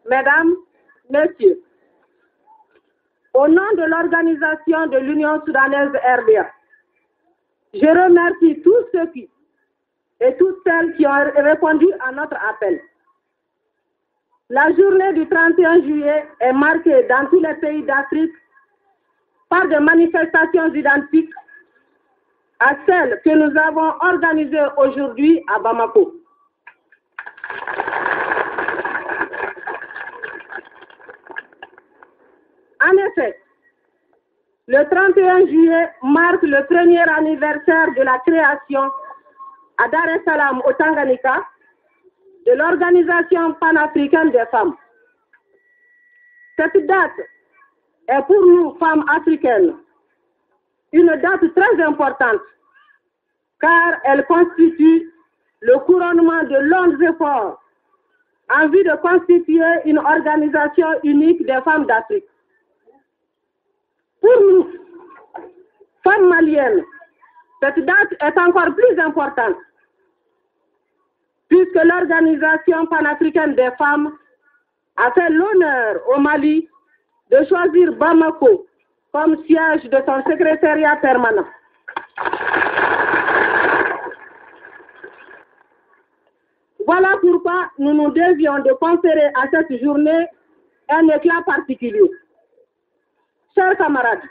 Mesdames, Messieurs, au nom de l'organisation de l'Union soudanaise RDA, je remercie tous ceux qui et toutes celles qui ont répondu à notre appel. La journée du 31 juillet est marquée dans tous les pays d'Afrique par des manifestations identiques à celles que nous avons organisées aujourd'hui à Bamako. En effet, le 31 juillet marque le premier anniversaire de la création à Dar es Salaam au Tanganyika de l'Organisation panafricaine des femmes. Cette date est pour nous, femmes africaines, une date très importante car elle constitue le couronnement de longs efforts en vue de constituer une organisation unique des femmes d'Afrique. Pour nous, femmes maliennes, cette date est encore plus importante puisque l'Organisation panafricaine des femmes a fait l'honneur au Mali de choisir Bamako comme siège de son secrétariat permanent. Voilà pourquoi nous nous devions de conférer à cette journée un éclat particulier. Chers camarades,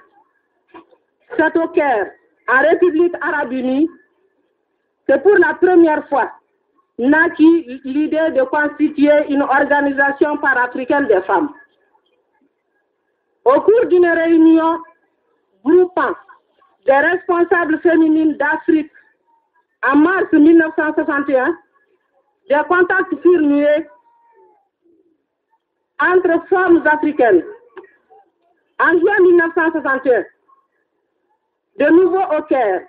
c'est au Caire, en République arabe unie, que pour la première fois naquit l'idée de constituer une organisation panafricaine des femmes. Au cours d'une réunion groupant des responsables féminines d'Afrique en mars 1961, des contacts furent noués entre femmes africaines. En juin 1961, de nouveau au Caire,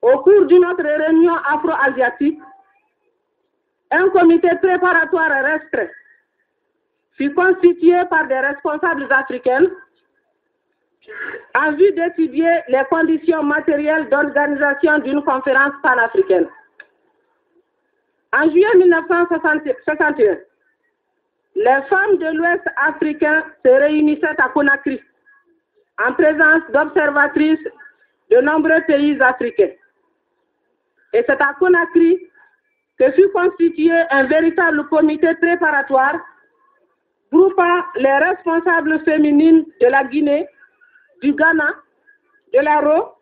au cours d'une autre réunion afro-asiatique, un comité préparatoire restreint fut constitué par des responsables africaines en vue d'étudier les conditions matérielles d'organisation d'une conférence panafricaine. En juillet 1961, les femmes de l'Ouest africain se réunissaient à Conakry en présence d'observatrices de nombreux pays africains. Et c'est à Conakry que fut constitué un véritable comité préparatoire groupant les responsables féminines de la Guinée, du Ghana, de l'Aro,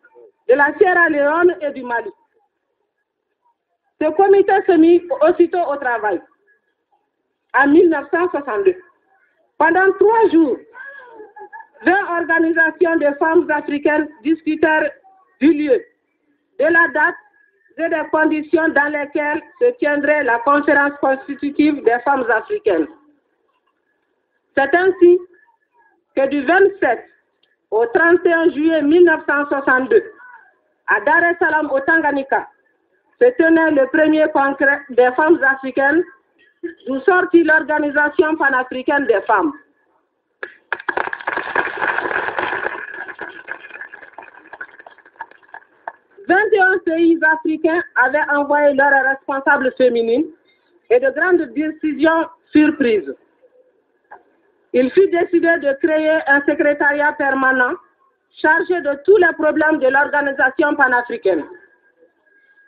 de la Sierra Leone et du Mali. Ce comité se mit aussitôt au travail, en 1962. Pendant 3 jours, 20 organisations de femmes africaines discutèrent du lieu, de la date et des conditions dans lesquelles se tiendrait la conférence constitutive des femmes africaines. C'est ainsi que du 27 au 31 juillet 1962, à Dar es Salaam au Tanganyika, se tenait le premier congrès des femmes africaines, d'où sortit l'Organisation panafricaine des femmes. « 21 pays africains avaient envoyé leurs responsables féminines et de grandes décisions furent prises. Il fut décidé de créer un secrétariat permanent chargé de tous les problèmes de l'organisation panafricaine.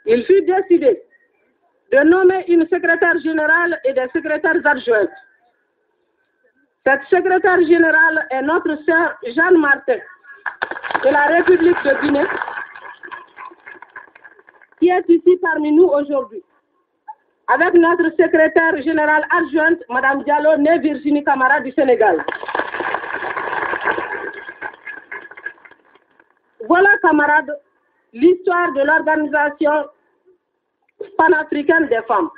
Il fut décidé de nommer une secrétaire générale et des secrétaires adjointes. Cette secrétaire générale est notre sœur Jeanne Martin de la République de Guinée, qui est ici parmi nous aujourd'hui, avec notre secrétaire générale adjointe, Mme Diallo, née Virginie Camara du Sénégal. Voilà, camarades, l'histoire de l'Organisation panafricaine des femmes.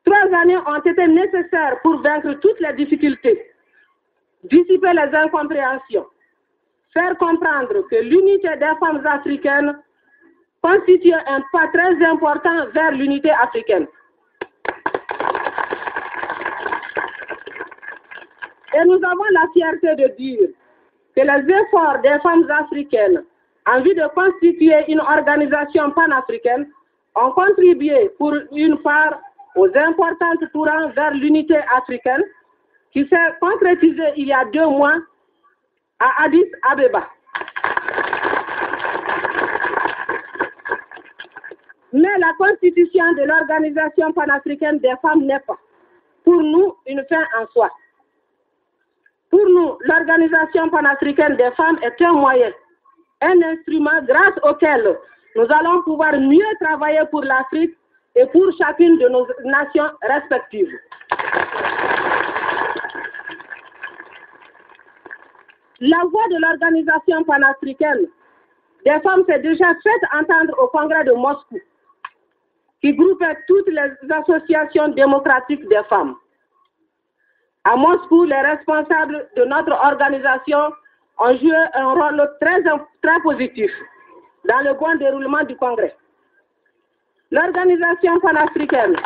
3 années ont été nécessaires pour vaincre toutes les difficultés, dissiper les incompréhensions, faire comprendre que l'unité des femmes africaines constitue un pas très important vers l'unité africaine. Et nous avons la fierté de dire que les efforts des femmes africaines en vue de constituer une organisation panafricaine ont contribué pour une part aux importantes tournants vers l'unité africaine qui s'est concrétisée il y a 2 mois à Addis Abeba. Mais la constitution de l'Organisation panafricaine des femmes n'est pas, pour nous, une fin en soi. Pour nous, l'Organisation panafricaine des femmes est un moyen, un instrument grâce auquel nous allons pouvoir mieux travailler pour l'Afrique et pour chacune de nos nations respectives. La voix de l'Organisation panafricaine des femmes s'est déjà faite entendre au Congrès de Moscou, qui groupait toutes les associations démocratiques des femmes. À Moscou, les responsables de notre organisation ont joué un rôle très positif dans le bon déroulement du Congrès. L'Organisation panafricaine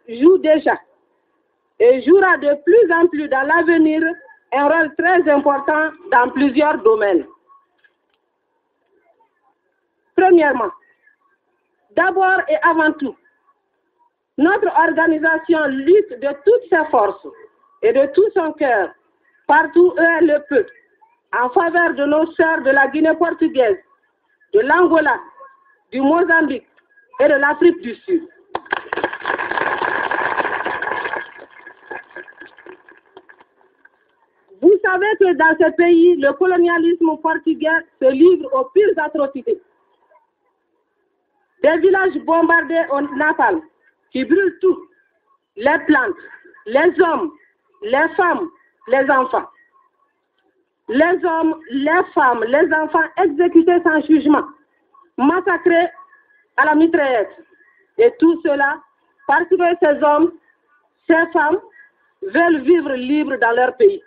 joue déjà et jouera de plus en plus dans l'avenir un rôle très important dans plusieurs domaines. Premièrement, d'abord et avant tout, notre organisation lutte de toutes ses forces et de tout son cœur, partout où elle le peut, en faveur de nos sœurs de la Guinée portugaise, de l'Angola, du Mozambique et de l'Afrique du Sud. Vous savez que dans ce pays, le colonialisme portugais se livre aux pires atrocités. Des villages bombardés au napalm qui brûlent tout, les plantes, les hommes, les femmes, les enfants. Les hommes, les femmes, les enfants exécutés sans jugement, massacrés à la mitraillette. Et tout cela parce que ces hommes, ces femmes veulent vivre libres dans leur pays.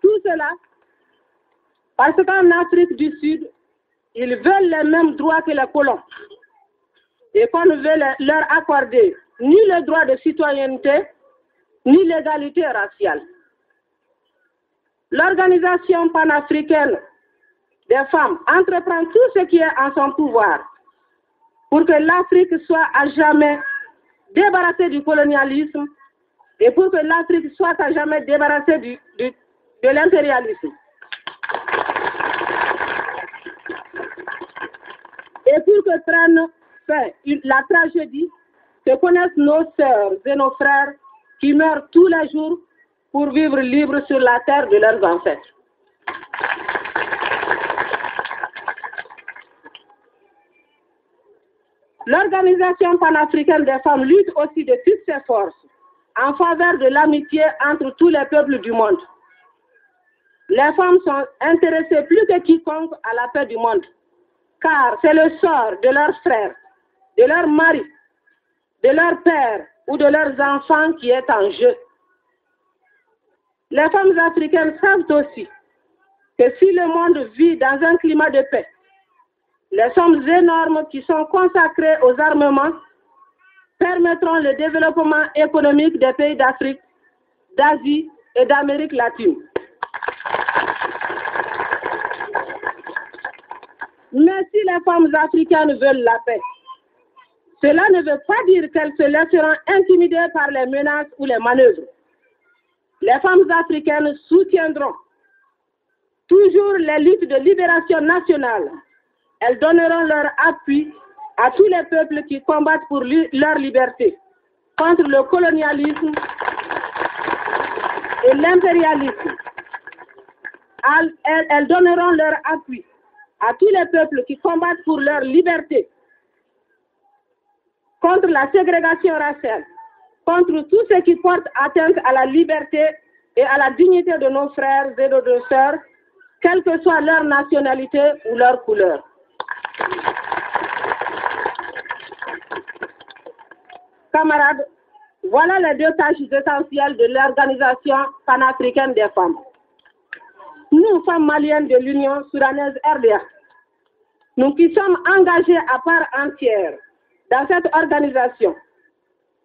Tout cela parce qu'en Afrique du Sud, ils veulent les mêmes droits que les colons et qu'on ne veut leur accorder ni le droit de citoyenneté, ni l'égalité raciale. L'Organisation panafricaine des femmes entreprend tout ce qui est en son pouvoir pour que l'Afrique soit à jamais débarrassée du colonialisme et pour que l'Afrique soit à jamais débarrassée de l'impérialisme. Et pour que prenne fin la tragédie que connaissent nos sœurs et nos frères qui meurent tous les jours pour vivre libres sur la terre de leurs ancêtres. L'Organisation panafricaine des femmes lutte aussi de toutes ses forces en faveur de l'amitié entre tous les peuples du monde. Les femmes sont intéressées plus que quiconque à la paix du monde, car c'est le sort de leurs frères, de leurs maris, de leurs pères ou de leurs enfants qui est en jeu. Les femmes africaines savent aussi que si le monde vit dans un climat de paix, les sommes énormes qui sont consacrées aux armements permettront le développement économique des pays d'Afrique, d'Asie et d'Amérique latine. Mais si les femmes africaines veulent la paix, cela ne veut pas dire qu'elles se laisseront intimider par les menaces ou les manœuvres. Les femmes africaines soutiendront toujours les luttes de libération nationale. Elles donneront leur appui à tous les peuples qui combattent pour leur liberté, contre le colonialisme et l'impérialisme. Elles donneront leur appui à tous les peuples qui combattent pour leur liberté, contre la ségrégation raciale, contre tout ce qui porte atteinte à la liberté et à la dignité de nos frères et de nos sœurs, quelle que soit leur nationalité ou leur couleur. Camarades, voilà les 2 tâches essentielles de l'Organisation panafricaine des femmes. Nous, femmes maliennes de l'Union soudanaise RDA, nous qui sommes engagés à part entière dans cette organisation,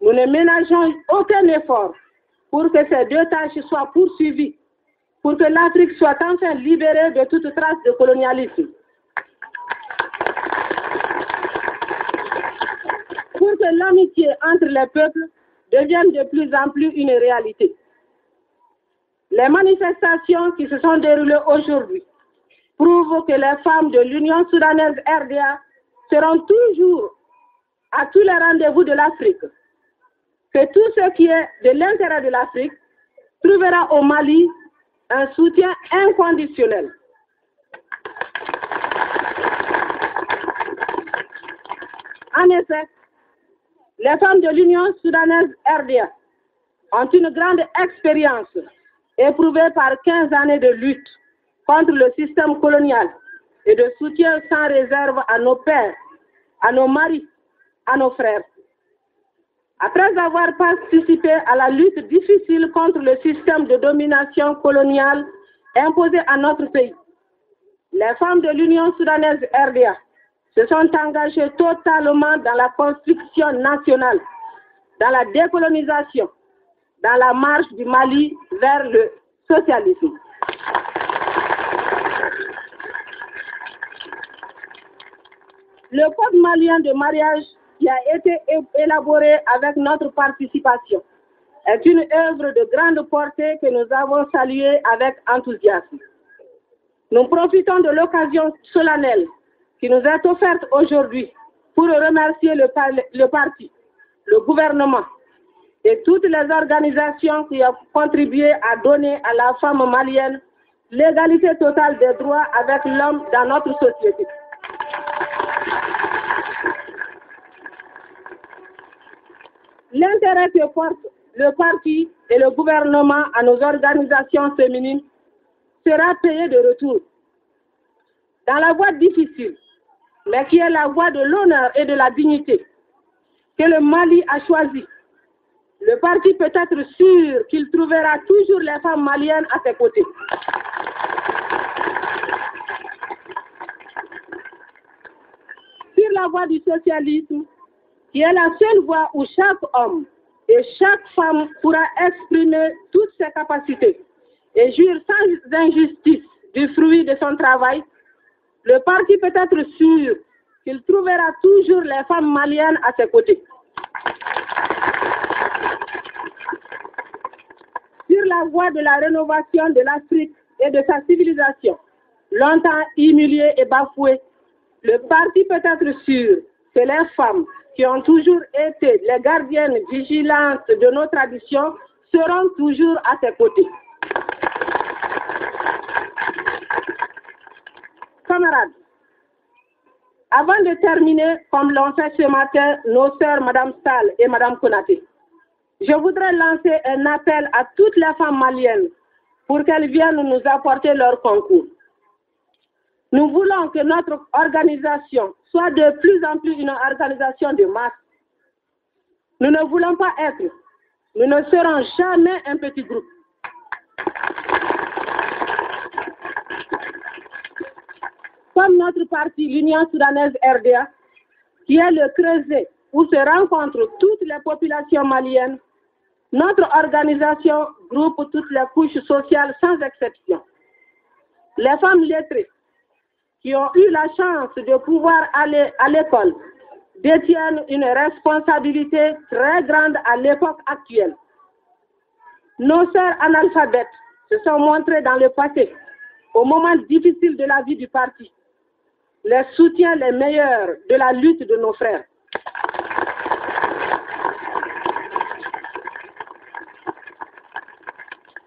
nous ne ménageons aucun effort pour que ces 2 tâches soient poursuivies, pour que l'Afrique soit enfin libérée de toute trace de colonialisme. Pour que l'amitié entre les peuples devienne de plus en plus une réalité. Les manifestations qui se sont déroulées aujourd'hui prouvent que les femmes de l'Union soudanaise RDA seront toujours à tous les rendez-vous de l'Afrique. Que tout ce qui est de l'intérêt de l'Afrique trouvera au Mali un soutien inconditionnel. En effet, les femmes de l'Union soudanaise RDA ont une grande expérience éprouvée par 15 années de lutte contre le système colonial et de soutien sans réserve à nos pères, à nos maris, à nos frères. Après avoir participé à la lutte difficile contre le système de domination coloniale imposé à notre pays, les femmes de l'Union soudanaise RDA se sont engagées totalement dans la construction nationale, dans la décolonisation, dans la marche du Mali vers le socialisme. Le code malien de mariage qui a été élaboré avec notre participation est une œuvre de grande portée que nous avons saluée avec enthousiasme. Nous profitons de l'occasion solennelle qui nous est offerte aujourd'hui pour remercier le parti, le gouvernement et toutes les organisations qui ont contribué à donner à la femme malienne l'égalité totale des droits avec l'homme dans notre société. L'intérêt que portent le parti et le gouvernement à nos organisations féminines sera payé de retour. Dans la voie difficile, mais qui est la voie de l'honneur et de la dignité, que le Mali a choisi, le parti peut être sûr qu'il trouvera toujours les femmes maliennes à ses côtés. Sur la voie du socialisme, qui est la seule voie où chaque homme et chaque femme pourra exprimer toutes ses capacités et jouir sans injustice du fruit de son travail, le parti peut être sûr qu'il trouvera toujours les femmes maliennes à ses côtés. Sur la voie de la rénovation de l'Afrique et de sa civilisation, longtemps humiliée et bafouée, le parti peut être sûr que les femmes qui ont toujours été les gardiennes vigilantes de nos traditions seront toujours à ses côtés. Camarades, avant de terminer, comme l'ont fait ce matin nos sœurs Mme Sall et Mme Konaté, je voudrais lancer un appel à toutes les femmes maliennes pour qu'elles viennent nous apporter leur concours. Nous voulons que notre organisation soit de plus en plus une organisation de masse. Nous ne voulons pas être, nous ne serons jamais un petit groupe. Comme notre parti, l'Union soudanaise RDA, qui est le creuset où se rencontrent toutes les populations maliennes, notre organisation groupe toutes les couches sociales sans exception. Les femmes lettrées, qui ont eu la chance de pouvoir aller à l'école, détiennent une responsabilité très grande à l'époque actuelle. Nos sœurs analphabètes se sont montrées dans le passé, au moment difficile de la vie du parti, les soutiens les meilleurs de la lutte de nos frères.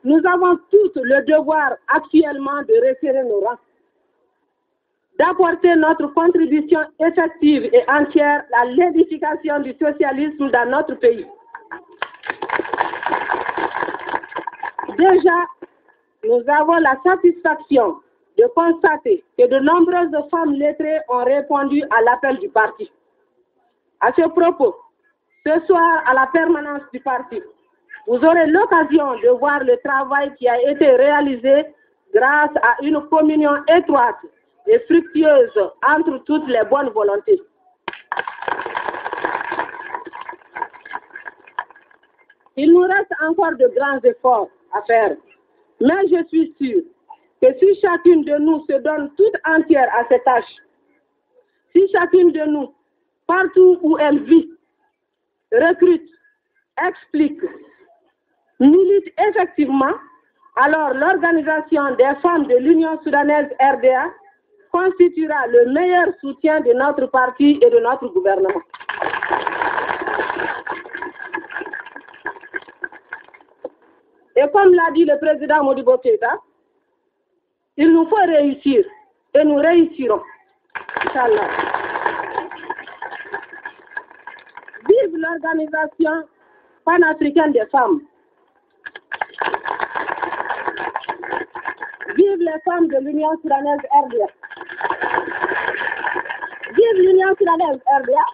Nous avons tous le devoir actuellement de resserrer nos rangs, d'apporter notre contribution effective et entière à l'édification du socialisme dans notre pays. Déjà, nous avons la satisfaction de constater que de nombreuses femmes lettrées ont répondu à l'appel du parti. À ce propos, ce soir, à la permanence du parti, vous aurez l'occasion de voir le travail qui a été réalisé grâce à une communion étroite et fructueuse entre toutes les bonnes volontés. Il nous reste encore de grands efforts à faire Mais je suis sûre que si chacune de nous se donne toute entière à cette tâche, si chacune de nous, partout où elle vit, recrute, explique, milite effectivement, alors l'organisation des femmes de l'Union soudanaise RDA constituera le meilleur soutien de notre parti et de notre gouvernement. Et comme l'a dit le président Modibo Keïta, il nous faut réussir et nous réussirons. Inch'Allah. Vive l'organisation panafricaine des femmes. Vive les femmes de l'Union soudanaise RDA. Vive l'Union soudanaise RDA.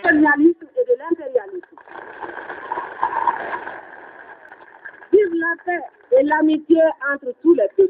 Colonialisme et de l'impérialisme. Vive la paix et l'amitié entre tous les peuples.